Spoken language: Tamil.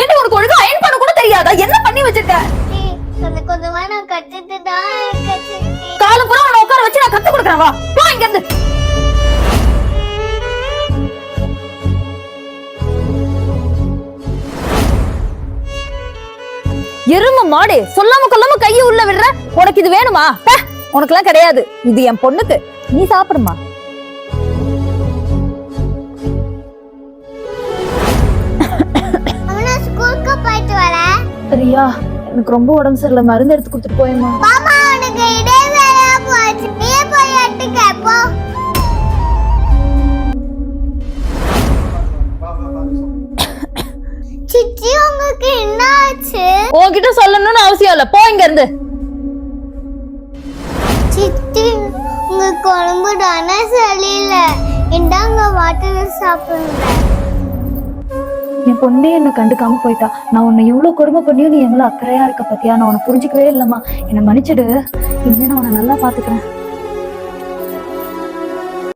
என்ன உனக்கு ஒழுங்கா அயன் பண்ண கூட தெரியாதா? என்ன பண்ணி வச்சிருக்க? கொஞ்சம் கொஞ்சமா நான் கத்துட்டு தான் இருக்கேன் சித்தி. காலம் பூரா உன்னை உட்கார வச்சு நான் கத்து கொடுக்குறேன். வா போ இங்க இருந்து. எரும மாடு, சொல்லாம கொல்லாம கையை உள்ள விடுற. உனக்கு இது வேணுமா? உனக்குலாம் கிடையாது. இது என் பொண்ணுக்கு. நீ சாப்பிடுமா? ஸ்கூலுக்கு போயிட்டு வரேன். சரியா? எனக்கு ரொம்ப உடம்பு சரியில்லை, மருந்து எடுத்து கொடுத்துட்டு போயேம்மா. மாமா உனக்கு இதே வேலையா போச்சு. நீ போய் எடுத்துக்க போ. சிச்சி உங்களுக்கு என்ன ஆச்சு? உன்கிட்ட சொல்லணும்னு அவசியம் இல்ல. போ இங்க இருந்து. சித்தி உங்களுக்கு உடம்பு தானே சரியில்லை. இந்தாங்க வாட்டர் சாப்பிடுங்க. என் பொண்ணே என்ன கண்டுக்காம போயிட்டா. நான் உன்னை எவ்வளவு கொடுமை பண்ணியும் நீ எவ்வளவு அக்கறையா இருக்க பத்தியா? நான் உன்னை புரிஞ்சுக்கவே இல்லம்மா. என்னை மன்னிச்சிடு. இனிமே நான் உன்னை நல்லா பாத்துக்கிறேன்.